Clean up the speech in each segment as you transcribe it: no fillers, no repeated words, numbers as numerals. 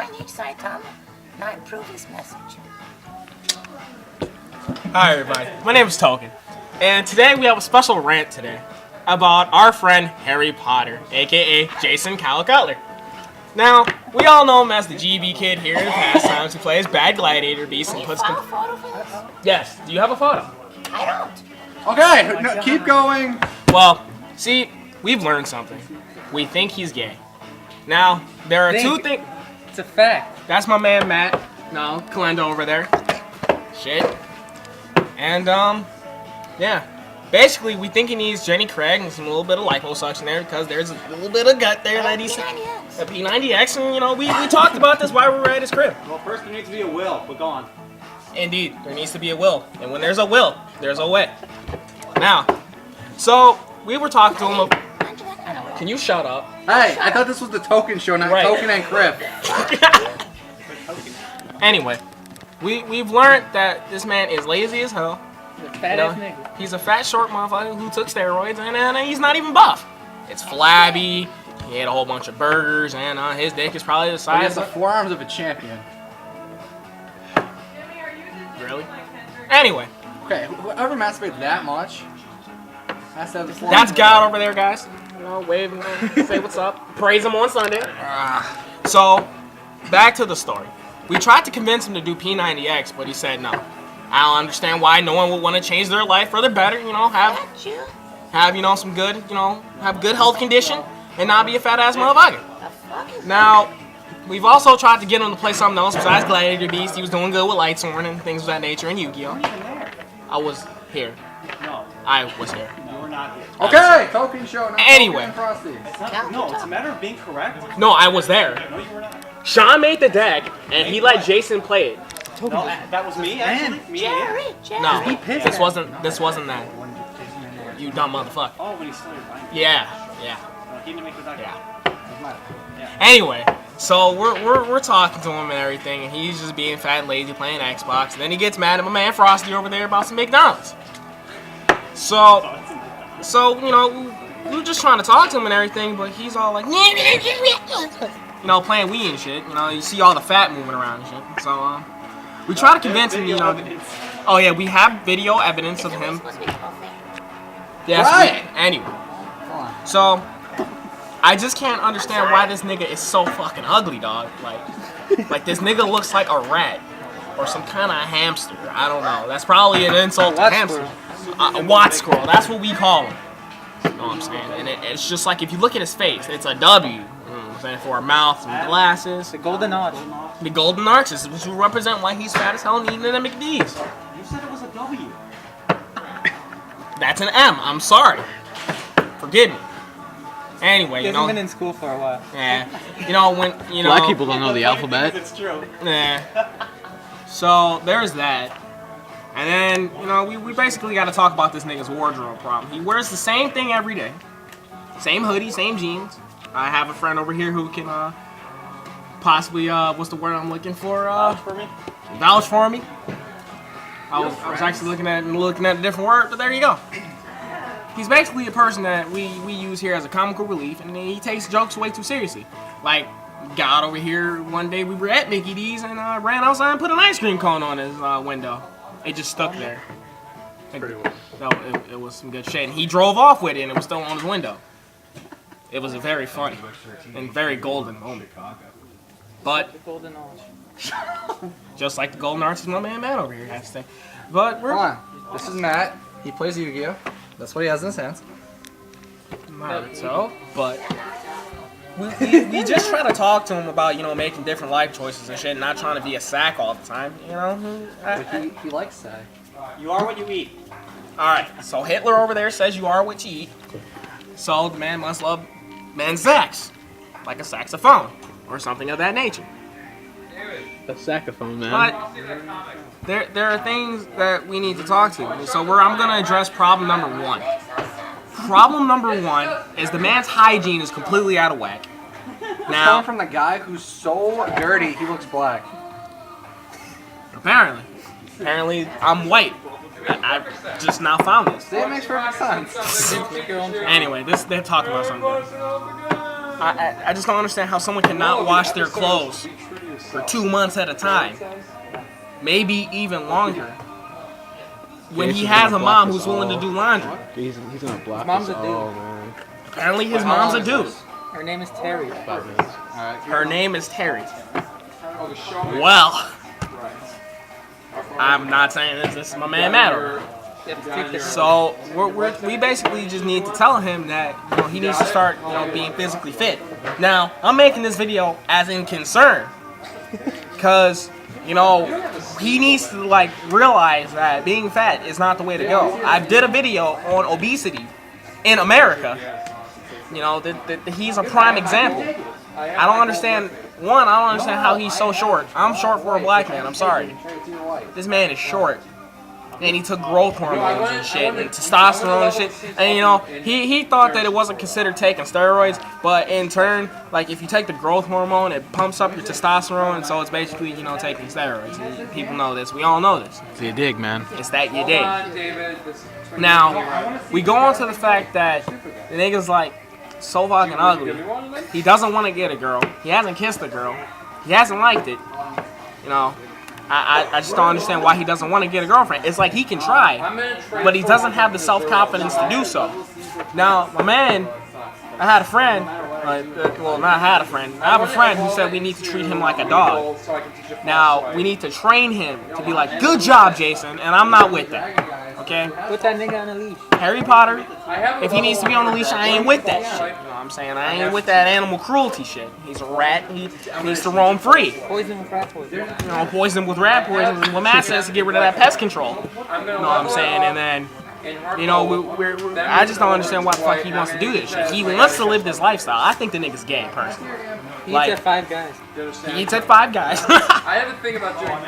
on each side, Tom. Now improve his message. Hi everybody, my name is Token, and today we have a special rant today about our friend Harry Potter, aka Jason Cutler. Now, we all know him as the GB kid here in the past times who plays bad gladiator beasts and puts... A photo for this? Yes, do you have a photo? I don't. Okay, no, keep going. Well, see, we've learned something. We think he's gay. Now, there are two things... It's a fact. That's my man Matt. No, Kalenda over there. Shit. And, yeah. Basically, we think he needs Jenny Craig and some little bit of liposuction there because there's a little bit of gut there that he's... A P90X, and, you know, we talked about this while we were at his crib. Well, first there needs to be a will, but go on. Indeed, there needs to be a will. And when there's a will, there's a way. Now, so, we were talking to him... Can you shut up? Hey, I thought this was the Token show, not Token and Crip. Anyway, we've learned that this man is lazy as hell. He's a fat ass nigga. He's a fat, short motherfucker who took steroids, and he's not even buff. It's flabby. He ate a whole bunch of burgers, and his dick is probably the He size has the of... forearms of a champion. Really? Anyway, Okay, whoever masturbates that much has to have the forearms. that's God over there, guys. You know, wave and say what's up. Praise him on Sunday. So, back to the story. We tried to convince him to do P90X, but he said no. I don't understand why no one would want to change their life for the better, you know, have you know, some good, you know, have good health condition and not be a fat ass motherfucker. Now, we've also tried to get him to play something else besides Gladiator Beast. He was doing good with Lightsworn and things of that nature and Yu-Gi-Oh. I was here. No, I was here. you were not here. Okay, Token show, not Anyway. Token and Frosty. It's not, no, it's a matter of being correct. No, I was there. No, you were not. Sean made the deck, and he let Jason play it. No, that was me, actually. Me and Ian. No, this wasn't that. You dumb motherfucker. Oh, when he started buying. Yeah. He didn't make the deck. Yeah. Anyway, so we're talking to him and everything, and he's just being fat and lazy playing Xbox. And then he gets mad at my man Frosty over there about some McDonald's. So you know, we were just trying to talk to him and everything, but he's all like, you know, playing Wii and shit. You know, you see all the fat moving around and shit. So we try to convince him, you know. Oh yeah, we have video evidence of him. Yes. Right. Anyway, so I just can't understand why this nigga is so fucking ugly, dog. Like this nigga looks like a rat or some kind of hamster. I don't know. That's probably an insult to hamster. A Watt squirrel. That's what we call him. You know what I'm saying? And it's just like if you look at his face, it's a W. You know what I'm saying? For a mouth, some glasses. The golden arch. The golden arches, which will represent why he's fat as hell and eating them McD's. You said it was a W. That's an M. I'm sorry. Forgive me. Anyway, He you hasn't know. been in school for a while. Yeah. You know when you know. Black people don't know the alphabet. It's true. Yeah. So there's that. And then, you know, we basically got to talk about this nigga's wardrobe problem. He wears the same thing every day. Same hoodie, same jeans. I have a friend over here who can possibly, what's the word I'm looking for? Vouch for me. Vouch for me. I was actually looking at a different word, but there you go. He's basically a person that we use here as a comical relief, and he takes jokes way too seriously. Like, got over here one day, we were at Mickey D's, and ran outside and put an ice cream cone on his window. It just stuck there. It was some good shit. And he drove off with it, and it was still on his window. It was a very funny and very golden moment. But The golden arch. just like the golden arch is my man Matt over here has to say. But we're Come on, this is Matt. He plays Yu-Gi-Oh. That's what he has in his hands. not so. But we just try to talk to him about, you know, making different life choices and shit, and not trying to be a sack all the time. You know. But he likes that. You are what you eat. All right. So Hitler over there says you are what you eat. So the man must love men's sex, like a saxophone or something of that nature. The saxophone, man. But there are things that we need to talk to. So I'm gonna address problem number one. Problem number one is the man's hygiene is completely out of whack. Now, coming from the guy who's so dirty, he looks black. Apparently I'm white. I just now found this. See, it makes perfect sense. Anyway, they're talking about something. I just don't understand how someone cannot wash their clothes. for 2 months at a time, maybe even longer. When he has a mom who's willing to do laundry. He's gonna block His mom's us a dude. all, man. Apparently his mom's a dude. Her name is Terry. Her name is Terry. Well, I'm not saying this. This is my man Matt. You have to take their So we basically just need to tell him that he needs to start being physically fit. Now I'm making this video as in concern, because he needs to realize that being fat is not the way to go. I did a video on obesity in America. He's a prime example. I don't understand. One, I don't understand how he's so short. I'm short for a black man. I'm sorry. This man is short. And he took growth hormones and shit, and testosterone and shit. And he thought that it wasn't considered taking steroids, but in turn, if you take the growth hormone, it pumps up your testosterone, and so it's basically taking steroids. And people know this. We all know this. It's you dig, man. It's that you dig. Now, we go on to the fact that the nigga's so fucking ugly. He doesn't want to get a girl. He hasn't kissed a girl. He hasn't liked it. I just don't understand why he doesn't want to get a girlfriend. It's he can try, but he doesn't have the self-confidence to do so. Now, my man, I had a friend, not had a friend. I have a friend who said we need to treat him like a dog. Now, we need to train him to be good job, Jason, and I'm not with that. Okay? Put that nigga on a leash. Harry Potter, if he needs to be on the leash, I ain't with that shit. You know what I'm saying? I ain't with that animal cruelty shit. He's a rat. He needs to roam free. Poison with rat poison. Poison with rat poison is what Matt says to get rid of that pest control. You know what I'm saying? And then, I just don't understand why the fuck he wants to do this shit. He wants to live this lifestyle. I think the nigga's gay, personally. He eats at Five Guys. He eats at Five Guys. I have a thing about doing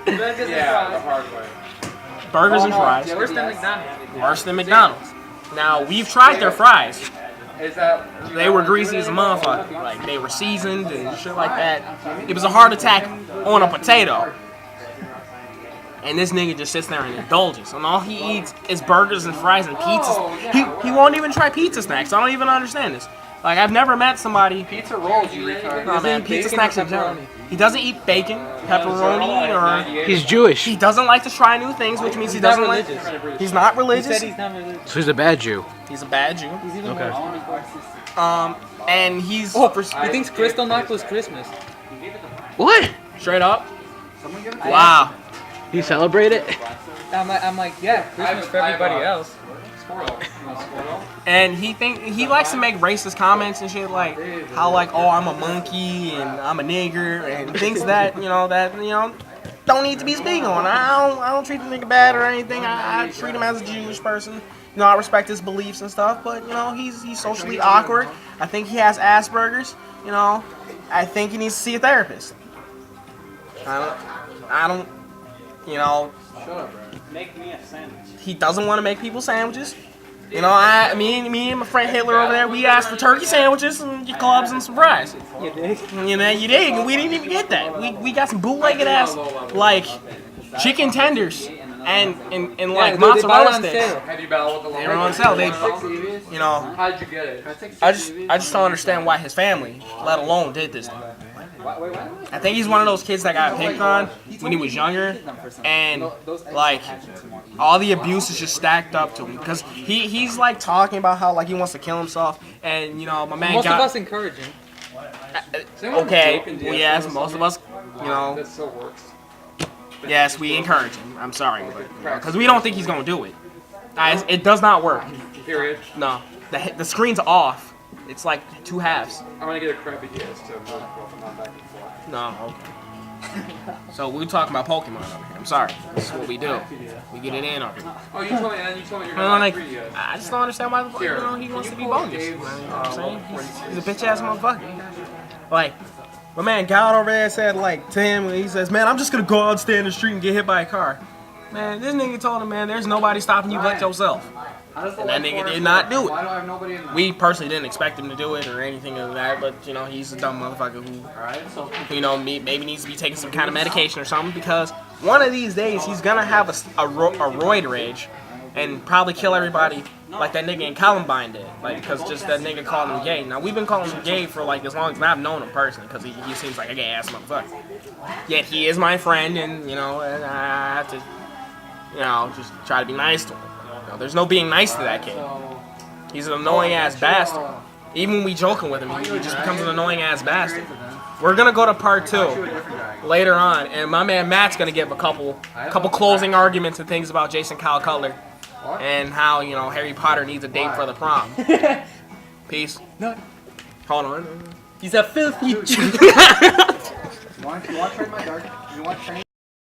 things. Yeah, the hard way. Burgers and fries. Worse than McDonald's. Worse than McDonald's. Now, we've tried their fries. They were greasy as a motherfucker. They were seasoned and shit like that. It was a heart attack on a potato. And this nigga just sits there and indulges. And all he eats is burgers and fries and pizzas. He won't even try pizza snacks. I don't even understand this. I've never met somebody. Pizza rolls, you retard. No, man, pizza snacks in general. He doesn't eat bacon, pepperoni, or... He's Jewish. He doesn't like to try new things, which means he doesn't like... He's not He religious. said he's not religious. So he's a bad Jew. He's a bad Jew. He's even Okay. And he's... he thinks Crystal Knock was Christmas. What? Straight up. Wow. You celebrate it? I'm like, yeah, Christmas for everybody else. And he likes to make racist comments and shit how oh, I'm a monkey and I'm a nigger and things that don't need to be speaking on. I don't treat the nigga bad or anything. I treat him as a Jewish person. I respect his beliefs and stuff, but he's socially awkward. I think he has Asperger's. I think he needs to see a therapist. I don't Make me a sandwich. He doesn't want to make people sandwiches. Me and my friend Hitler over there, we asked for turkey sandwiches and clubs and some fries. You dig? You dig, and we didn't even get that. We got some bootlegged ass chicken tenders and mozzarella sticks. They were on sale. How'd you get it? I just don't understand why his family, let alone, did this. I think he's one of those kids that got picked on when he was younger, and all the abuse is just stacked up to him because he's talking about how he wants to kill himself, and my man Most of us encourage him. Okay, well, yes, most of us, yes, we encourage him. I'm sorry, because we don't think he's gonna do it. Guys, it does not work. Period. No, the screen's off. It's two halves. I'm gonna get a crappy DS to move Pokemon back and forth. No, okay. So we're talking about Pokemon over here. I'm sorry. This is what we do. We get it in over here. Oh, you told me you're gonna have 3DS. I just don't understand why he wants to be bogus. You know what I'm saying? He's a bitch ass motherfucker. My man got over there and said to him, he says, man, I'm just gonna go out and stand in the street and get hit by a car. Man, this nigga told him, man, there's nobody stopping you but yourself. And that nigga did not do Why do I it. have nobody in there? We personally didn't expect him to do it or anything of that, but he's a dumb motherfucker who, maybe needs to be taking some kind of medication or something, because one of these days he's gonna have a roid rage and probably kill everybody like that nigga in Columbine did. Like, because just that nigga called him gay. Now, we've been calling him gay for, like, as long as I've known him personally, because he seems like a gay-ass motherfucker. Yet he is my friend, and, you know, and I have to, you know, just try to be nice to him. You know, there's no being nice to that kid. He's an annoying-ass bastard. Even when we joking with him, he just becomes an annoying-ass bastard. We're gonna go to part 2 later on, and my man Matt's gonna give a couple closing arguments and things about Jason Kyle Cutler and how, you know, Harry Potter needs a date for the prom. Peace. No. Hold on. He's a filthy Jew. You want to trade my dark? You want to trade?